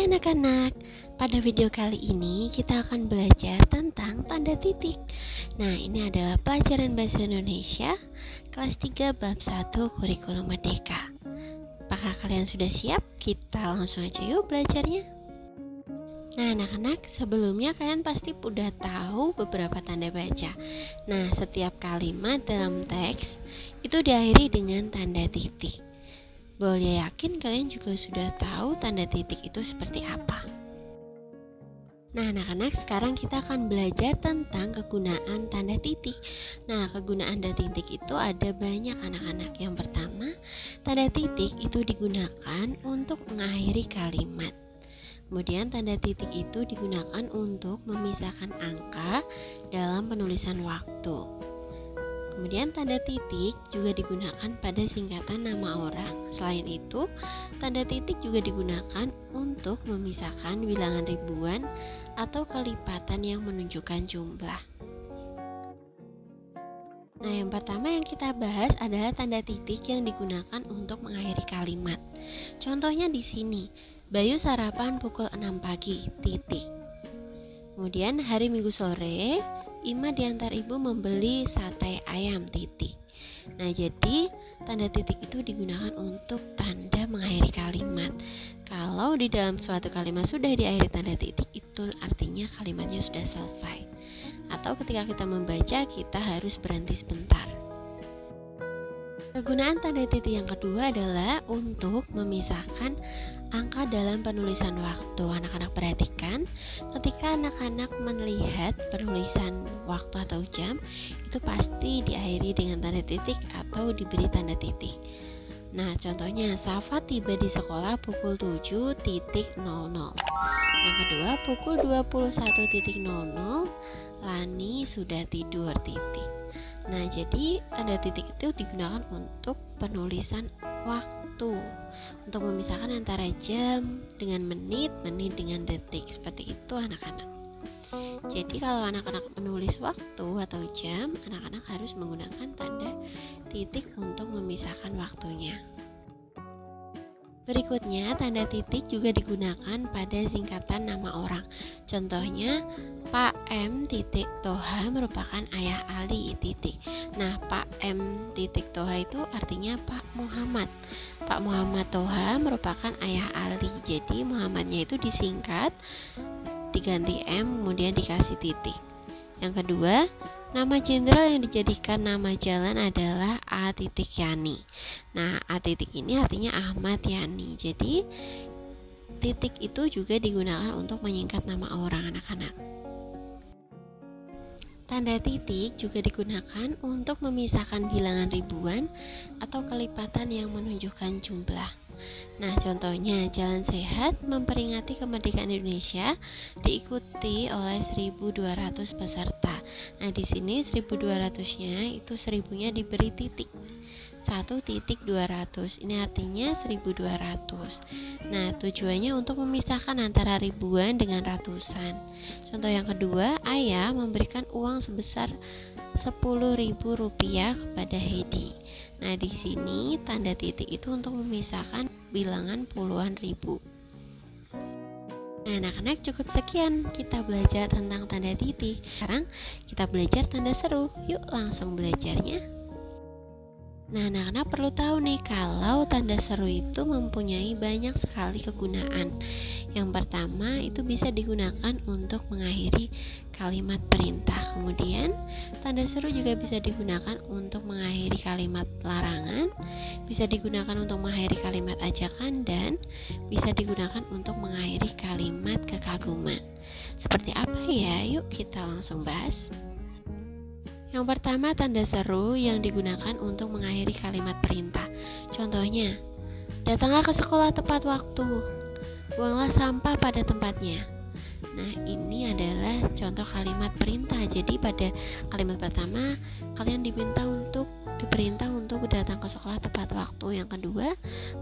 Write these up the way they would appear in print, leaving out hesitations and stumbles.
Hai anak-anak, pada video kali ini kita akan belajar tentang tanda titik. Nah, ini adalah pelajaran Bahasa Indonesia kelas 3 bab 1 Kurikulum Merdeka. Apakah kalian sudah siap? Kita langsung aja yuk belajarnya. Nah anak-anak, sebelumnya kalian pasti udah tahu beberapa tanda baca. Nah, setiap kalimat dalam teks itu diakhiri dengan tanda titik. Boleh yakin kalian juga sudah tahu tanda titik itu seperti apa. Nah anak-anak, sekarang kita akan belajar tentang kegunaan tanda titik. Nah, kegunaan tanda titik itu ada banyak anak-anak. Yang pertama, tanda titik itu digunakan untuk mengakhiri kalimat. Kemudian tanda titik itu digunakan untuk memisahkan angka dalam penulisan waktu. Kemudian tanda titik juga digunakan pada singkatan nama orang. Selain itu, tanda titik juga digunakan untuk memisahkan bilangan ribuan atau kelipatan yang menunjukkan jumlah. Nah, yang pertama yang kita bahas adalah tanda titik yang digunakan untuk mengakhiri kalimat. Contohnya di sini, Bayu sarapan pukul 6 pagi, titik. Kemudian hari Minggu sore, Ima diantar ibu membeli sate ayam, titik. Nah, jadi tanda titik itu digunakan untuk tanda mengakhiri kalimat. Kalau di dalam suatu kalimat sudah diakhiri tanda titik, itu artinya kalimatnya sudah selesai. Atau ketika kita membaca, kita harus berhenti sebentar. Kegunaan tanda titik yang kedua adalah untuk memisahkan angka dalam penulisan waktu. Anak-anak perhatikan, ketika anak-anak melihat penulisan waktu atau jam, itu pasti diakhiri dengan tanda titik atau diberi tanda titik. Nah, contohnya Safa tiba di sekolah pukul 7.00. Yang kedua, pukul 21.00, Lani sudah tidur, titik. Nah, jadi tanda titik itu digunakan untuk penulisan waktu, untuk memisahkan antara jam dengan menit, menit dengan detik. Seperti itu anak-anak. Jadi kalau anak-anak menulis waktu atau jam, anak-anak harus menggunakan tanda titik untuk memisahkan waktunya. Berikutnya, tanda titik juga digunakan pada singkatan nama orang. Contohnya, Pak M. Toha merupakan ayah Ali, titik. Nah, Pak M. Toha itu artinya Pak Muhammad. Pak Muhammad Toha merupakan ayah Ali. Jadi Muhammadnya itu disingkat, diganti M, kemudian dikasih titik. Yang kedua, nama jenderal yang dijadikan nama jalan adalah A. Yani. Nah, A. ini artinya Ahmad Yani. Jadi, titik itu juga digunakan untuk menyingkat nama orang, anak-anak. Tanda titik juga digunakan untuk memisahkan bilangan ribuan atau kelipatan yang menunjukkan jumlah. Nah, contohnya Jalan Sehat memperingati kemerdekaan Indonesia diikuti oleh 1.200 peserta. Nah, di sini 1.200-nya itu 1000-nya diberi titik. 1.200. Ini artinya 1.200. Nah, tujuannya untuk memisahkan antara ribuan dengan ratusan. Contoh yang kedua, ayah memberikan uang sebesar Rp10.000 kepada Hedi. Nah, di sini tanda titik itu untuk memisahkan bilangan puluhan ribu. Nah, anak-anak, cukup sekian kita belajar tentang tanda titik. Sekarang kita belajar tanda seru. Yuk langsung belajarnya. Nah, anak-anak perlu tahu nih kalau tanda seru itu mempunyai banyak sekali kegunaan. Yang pertama itu bisa digunakan untuk mengakhiri kalimat perintah. Kemudian tanda seru juga bisa digunakan untuk mengakhiri kalimat larangan, bisa digunakan untuk mengakhiri kalimat ajakan, dan bisa digunakan untuk mengakhiri kalimat kekaguman. Seperti apa ya? Yuk kita langsung bahas. Yang pertama, tanda seru yang digunakan untuk mengakhiri kalimat perintah. Contohnya, datanglah ke sekolah tepat waktu, buanglah sampah pada tempatnya. Nah, ini adalah contoh kalimat perintah. Jadi pada kalimat pertama, kalian diperintah untuk datang ke sekolah tepat waktu. Yang kedua,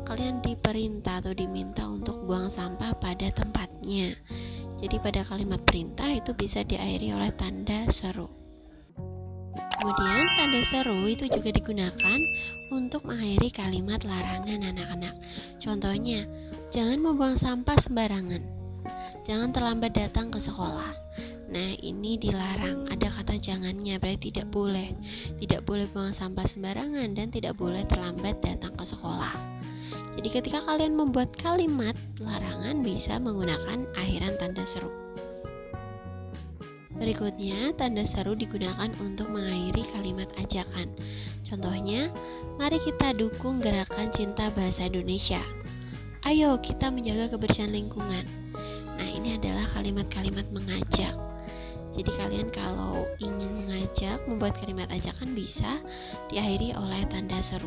kalian diperintah atau diminta untuk buang sampah pada tempatnya. Jadi pada kalimat perintah itu bisa diakhiri oleh tanda seru. Kemudian tanda seru itu juga digunakan untuk mengakhiri kalimat larangan, anak-anak. Contohnya, Jangan membuang sampah sembarangan. Jangan terlambat datang ke sekolah. Nah, ini dilarang. Ada kata jangannya, berarti tidak boleh. Tidak boleh buang sampah sembarangan dan tidak boleh terlambat datang ke sekolah. Jadi ketika kalian membuat kalimat larangan bisa menggunakan akhiran tanda seru. Berikutnya, tanda seru digunakan untuk mengakhiri kalimat ajakan. Contohnya, mari kita dukung gerakan cinta bahasa Indonesia. Ayo kita menjaga kebersihan lingkungan. Nah, ini adalah kalimat-kalimat mengajak. Jadi kalian kalau ingin mengajak, membuat kalimat ajakan bisa diakhiri oleh tanda seru.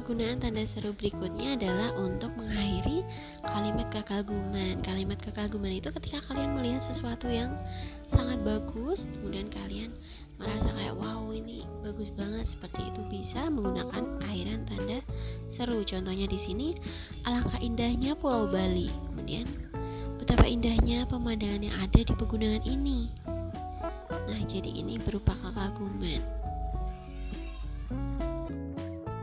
Penggunaan tanda seru berikutnya adalah untuk mengakhiri kalimat kekaguman. Kalimat kekaguman itu ketika kalian melihat sesuatu yang sangat bagus, kemudian kalian merasa kayak wow ini bagus banget, seperti itu bisa menggunakan akhiran tanda seru. Contohnya di sini, alangkah indahnya Pulau Bali. Kemudian betapa indahnya pemandangan yang ada di pegunungan ini. Nah, jadi ini berupa kekaguman.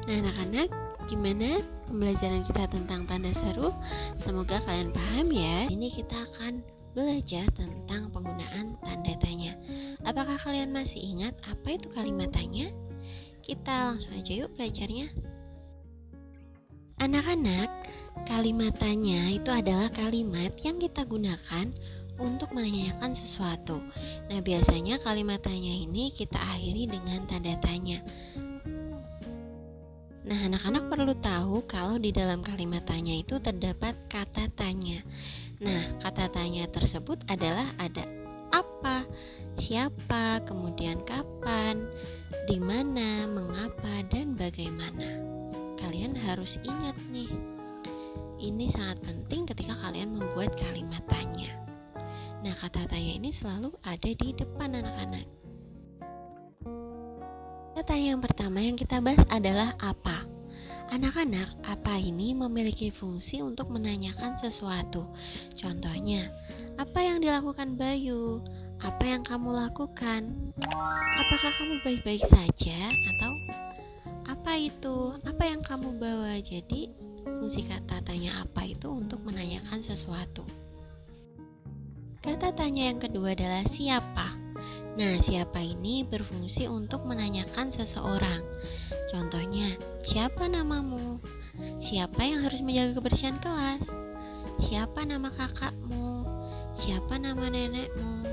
Nah, anak-anak, gimana pembelajaran kita tentang tanda seru? Semoga kalian paham ya. Ini kita akan belajar tentang penggunaan tanda tanya. Apakah kalian masih ingat apa itu kalimat tanya? Kita langsung aja yuk belajarnya. Anak-anak, kalimat tanya itu adalah kalimat yang kita gunakan untuk menanyakan sesuatu. Nah, biasanya kalimat tanya ini kita akhiri dengan tanda tanya. Nah, anak-anak perlu tahu kalau di dalam kalimat tanya itu terdapat kata tanya. Nah, kata tanya tersebut adalah ada apa, siapa, kemudian kapan, di mana, mengapa, dan bagaimana. Kalian harus ingat nih, ini sangat penting ketika kalian membuat kalimat tanya. Nah, kata tanya ini selalu ada di depan anak-anak. Kata yang pertama yang kita bahas adalah apa. Anak-anak, apa ini memiliki fungsi untuk menanyakan sesuatu. Contohnya, apa yang dilakukan Bayu? Apa yang kamu lakukan? Apakah kamu baik-baik saja? Atau apa itu? Apa yang kamu bawa? Jadi, fungsi kata tanya apa itu untuk menanyakan sesuatu. Kata tanya yang kedua adalah siapa. Nah, siapa ini berfungsi untuk menanyakan seseorang. Contohnya, siapa namamu? Siapa yang harus menjaga kebersihan kelas? Siapa nama kakakmu? Siapa nama nenekmu?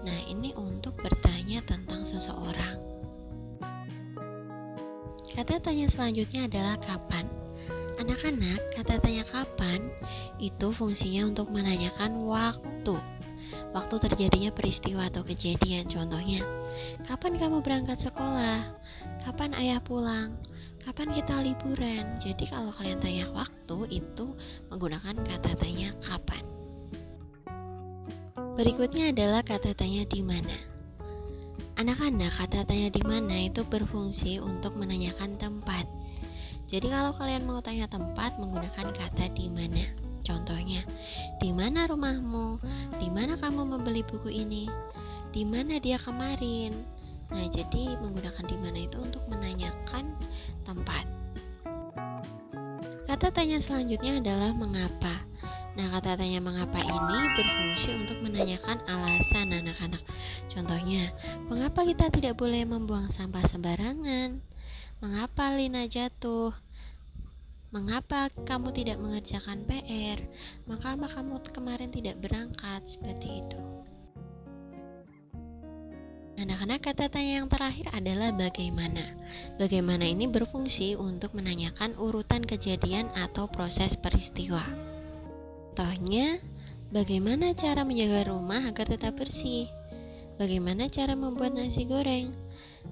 Nah, ini untuk bertanya tentang seseorang. Kata tanya selanjutnya adalah kapan. Anak-anak, kata tanya kapan itu fungsinya untuk menanyakan waktu. Waktu terjadinya peristiwa atau kejadian. Contohnya, kapan kamu berangkat sekolah? Kapan ayah pulang? Kapan kita liburan? Jadi kalau kalian tanya waktu itu menggunakan kata tanya kapan. Berikutnya adalah kata tanya di mana. Anak-anak, kata tanya di mana itu berfungsi untuk menanyakan tempat. Jadi kalau kalian mau tanya tempat menggunakan kata di mana. Contohnya, di mana rumahmu? Di mana kamu membeli buku ini? Di mana dia kemarin? Nah, jadi menggunakan di mana itu untuk menanyakan tempat. Kata tanya selanjutnya adalah mengapa. Nah, kata tanya mengapa ini berfungsi untuk menanyakan alasan anak-anak. Contohnya, mengapa kita tidak boleh membuang sampah sembarangan? Mengapa Lina jatuh? Mengapa kamu tidak mengerjakan PR? Mengapa kamu kemarin tidak berangkat? Seperti itu. Anak-anak, kata tanya yang terakhir adalah bagaimana. Bagaimana ini berfungsi untuk menanyakan urutan kejadian atau proses peristiwa. Contohnya, bagaimana cara menjaga rumah agar tetap bersih? Bagaimana cara membuat nasi goreng?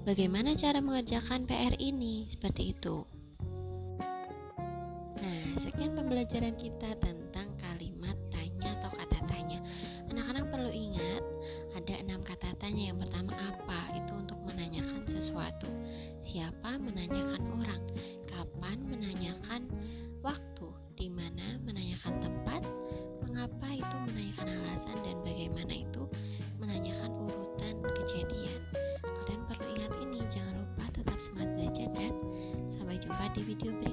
Bagaimana cara mengerjakan PR ini? Seperti itu. Sekian pembelajaran kita tentang kalimat tanya atau kata tanya. Anak-anak perlu ingat ada 6 kata tanya. Yang pertama apa, itu untuk menanyakan sesuatu. Siapa, menanyakan orang. Kapan, menanyakan waktu. Di mana, menanyakan tempat. Mengapa, itu menanyakan alasan. Dan bagaimana, itu menanyakan urutan kejadian. Kalian perlu ingat ini. Jangan lupa tetap semangat belajar dan sampai jumpa di video berikutnya.